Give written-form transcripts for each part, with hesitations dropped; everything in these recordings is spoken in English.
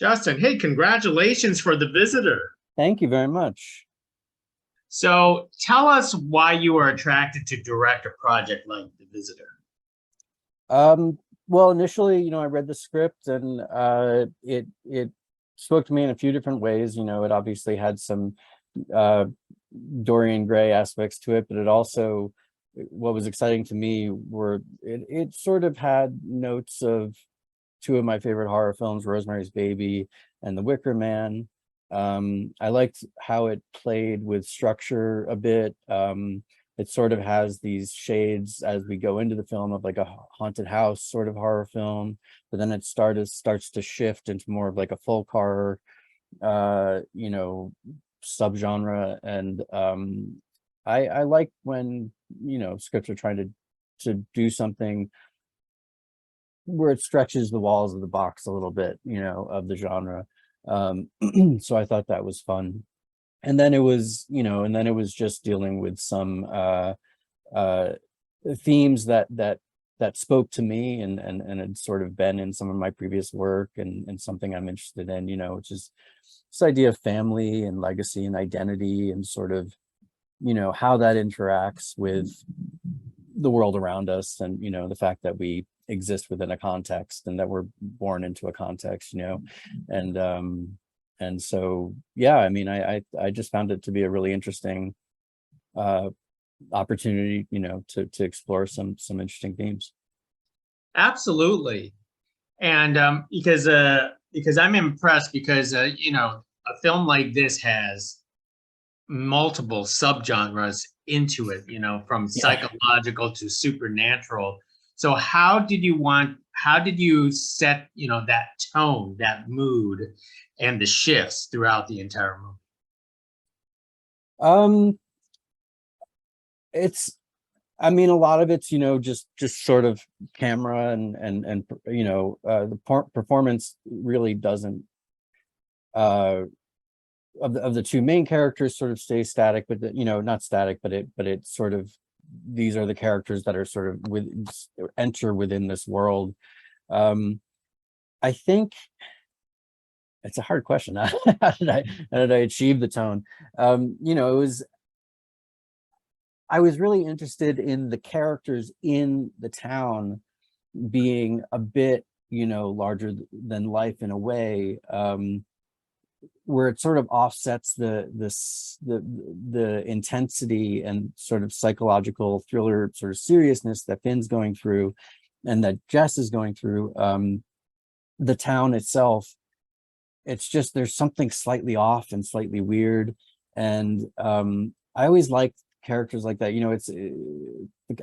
Justin, hey, congratulations for The Visitor. Thank you very much. So tell us why you were attracted to direct a project like The Visitor. Well, initially, I read the script and it spoke to me in a few different ways. It obviously had some uh, Dorian Gray aspects to it, but it also, what was exciting to me were it sort of had notes of two of my favorite horror films, Rosemary's Baby and The Wicker Man. I liked how it played with structure a bit. It sort of has these shades as we go into the film of like a haunted house sort of horror film, but then it starts to shift into more of like a folk horror, subgenre. And I like when scripts are trying to do something where it stretches the walls of the box a little bit, of the genre. So I thought that was fun. And then it was just dealing with some uh themes that spoke to me and had sort of been in some of my previous work and something I'm interested in, which is this idea of family and legacy and identity and sort of, how that interacts with the world around us, and the fact that we exist within a context and that we're born into a context, and so yeah, I mean, I just found it to be a really interesting opportunity, to explore some interesting themes. Absolutely. And because I'm impressed because a film like this has multiple subgenres into it, from Yeah. psychological to supernatural. So how did you set, that tone, that mood, and the shifts throughout the entire movie? um it's I mean, a lot of it's, just sort of camera and the performance really doesn't, uh of the two main characters sort of stay static, but not static, but it sort of, these are the characters that are sort of enter within this world. um I think it's a hard question. How did I achieve the tone? I was really interested in the characters in the town being a bit, larger than life in a way, where it sort of offsets the intensity and sort of psychological thriller sort of seriousness that Finn's going through and that Jess is going through. The town itself, it's just, there's something slightly off and slightly weird. And I always liked characters like that.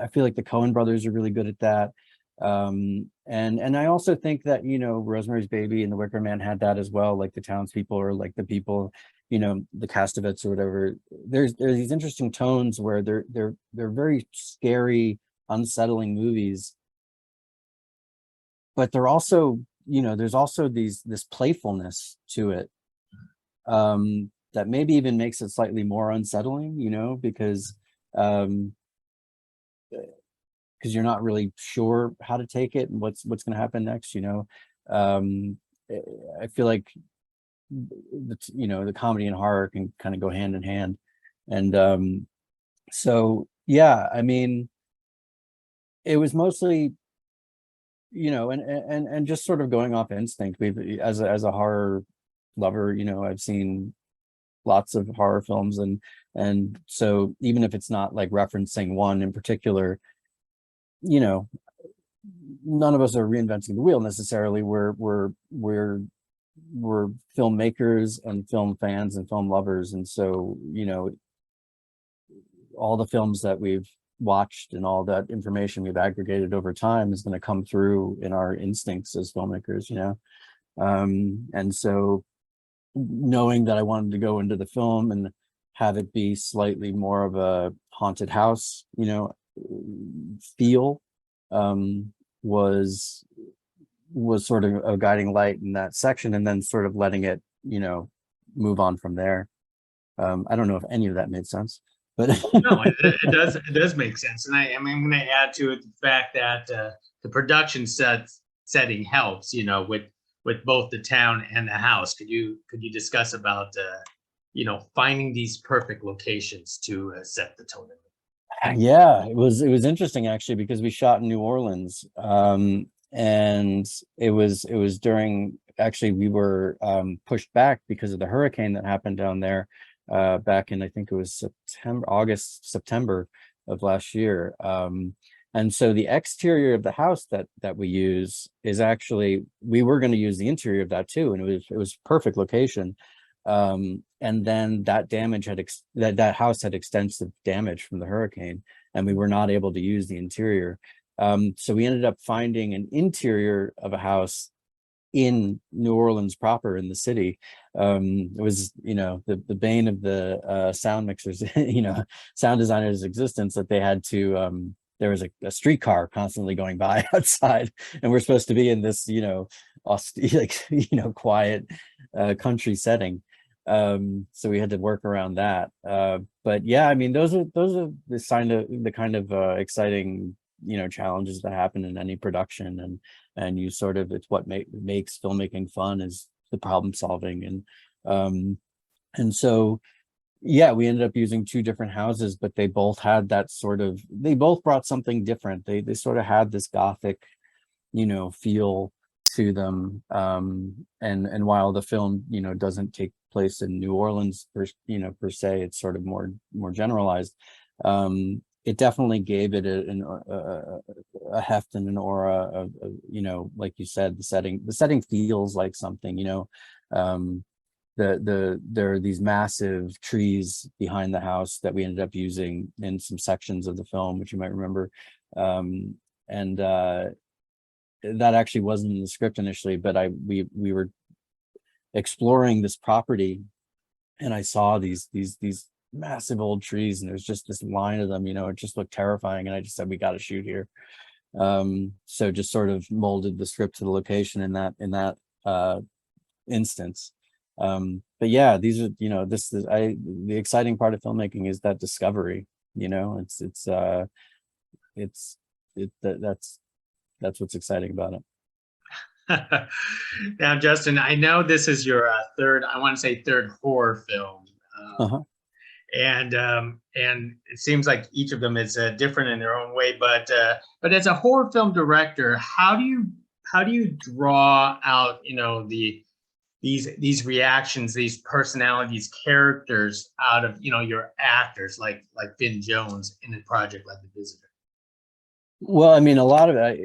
I feel like the Coen brothers are really good at that. And I also think that, Rosemary's Baby and The Wicker Man had that as well, like the townspeople or like the people, the Castovets or whatever. There's these interesting tones where they're very scary, unsettling movies, but they're also, there's also this playfulness to it, that maybe even makes it slightly more unsettling, because um because you're not really sure how to take it and what's going to happen next. um I feel like the comedy and horror can kind of go hand in hand. And so yeah, I mean, it was mostly, and just sort of going off instinct. As a horror lover, I've seen lots of horror films, and so even if it's not like referencing one in particular, you know none of us are reinventing the wheel necessarily. We're filmmakers and film fans and film lovers, and so all the films that we've watched and all that information we've aggregated over time is going to come through in our instincts as filmmakers. And so knowing that I wanted to go into the film and have it be slightly more of a haunted house, feel, was sort of a guiding light in that section, and then sort of letting it, move on from there. I don't know if any of that made sense, but No, it does make sense, and I'm going to add to it the fact that the production setting helps, with with both the town and the house. Could you discuss about finding these perfect locations to set the tone? Yeah, it was interesting actually, because we shot in New Orleans, and it was during, actually we were pushed back because of the hurricane that happened down there back in, I think it was September of last year. And so the exterior of the house that we use is actually, we were going to use the interior of that too, and it was perfect location. And then that damage had that house had extensive damage from the hurricane, and we were not able to use the interior. So we ended up finding an interior of a house in New Orleans proper, in the city. It was, the bane of the sound mixers, sound designers' existence, that they had to, there was a streetcar constantly going by outside, and we're supposed to be in this, quiet country setting. So we had to work around that. But yeah, I mean, those are the kind of exciting, challenges that happen in any production, and you sort of, it's what makes filmmaking fun, is the problem solving. And so yeah, we ended up using two different houses, but they both had that sort of, they both brought something different. They sort of had this Gothic, feel to them. And while the film, doesn't take place in New Orleans per se, it's sort of more generalized. It definitely gave it a heft and an aura of, like you said, the setting feels like something. There are these massive trees behind the house that we ended up using in some sections of the film, which you might remember. And that actually wasn't in the script initially, but we were exploring this property, and I saw these massive old trees, and there's just this line of them, it just looked terrifying, and I just said, we got to shoot here. So just sort of molded the script to the location in that instance. But yeah, these are, the exciting part of filmmaking is that discovery. That's what's exciting about it. Now, Justin, I know this is your third, I want to say third horror film. And it seems like each of them is different in their own way. But as a horror film director, how do you draw out these reactions, these personalities, characters out of your actors, like Finn Jones in a project like The Visitor? Well, I mean, a lot of it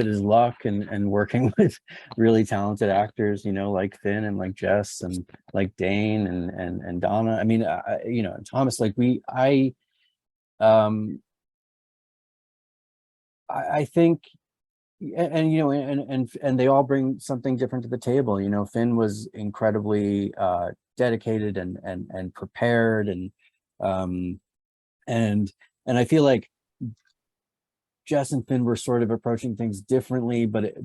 is luck and working with really talented actors, like Finn and like Jess and like Dane and Donna. I mean, Thomas, like I think, and they all bring something different to the table. Finn was incredibly dedicated and prepared, and I feel like Jess and Finn were sort of approaching things differently, but it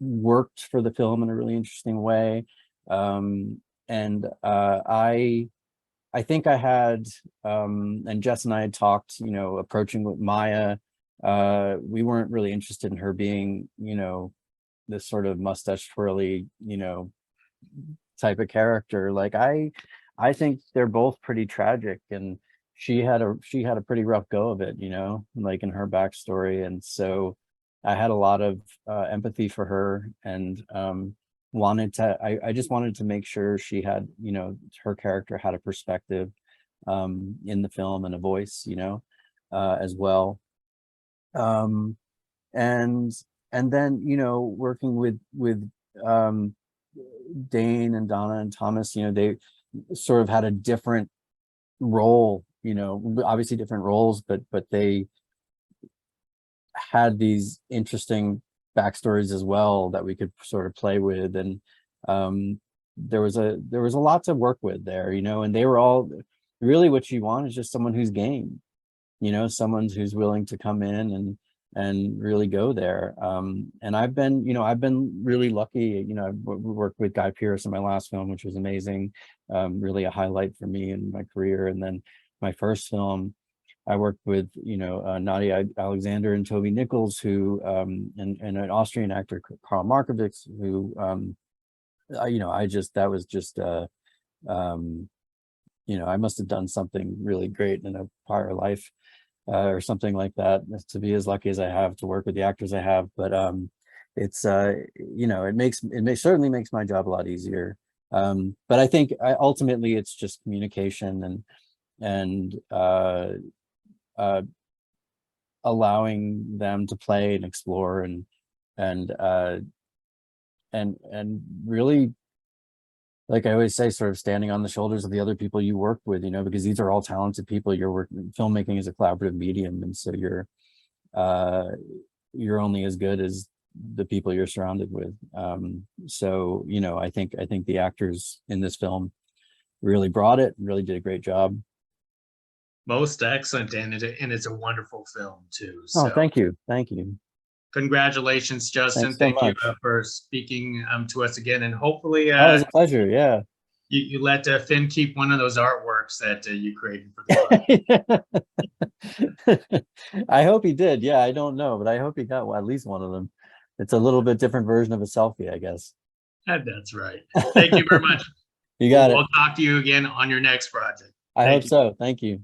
worked for the film in a really interesting way. And I think I had, and Jess and I had talked, approaching with Maia. We weren't really interested in her being, this sort of mustache twirly, type of character. Like I think they're both pretty tragic, and she had a pretty rough go of it, like in her backstory. And so I had a lot of empathy for her, and I just wanted to make sure she had, her character had a perspective in the film, and a voice, as well. And then, working with Dane and Donna and Thomas, they sort of had a different role, obviously different roles, but they had these interesting backstories as well that we could sort of play with. And there was a lot to work with there, and they were all really, what you want is just someone who's game, someone who's willing to come in and really go there. And I've been really lucky. I've worked with Guy Pearce in my last film, which was amazing, really a highlight for me in my career. And then my first film, I worked with, Nadia Alexander and Toby Nichols, who, and an Austrian actor, Karl Markovitz, who, that was just, I must have done something really great in a prior life, or something like that, to be as lucky as I have to work with the actors I have. But it's it certainly makes my job a lot easier. But I think ultimately it's just communication and allowing them to play and explore and really, like I always say, sort of standing on the shoulders of the other people you work with, because these are all talented people. You're working, filmmaking is a collaborative medium, and so you're only as good as the people you're surrounded with. So I think the actors in this film really brought it, really did a great job. Most excellent, and it's a wonderful film too. Oh, So thank you. congratulations, Justin. Thanks so Thank you much. For speaking to us again, and hopefully Oh, it was a pleasure. Yeah. you let Finn keep one of those artworks that you created for the book. I hope he did. Yeah, I don't know, but I hope he got at least one of them. It's a little bit different version of a selfie, I guess. That's right. Thank you very much. You got it. We'll talk to you again on your next project. I hope so. Thank you.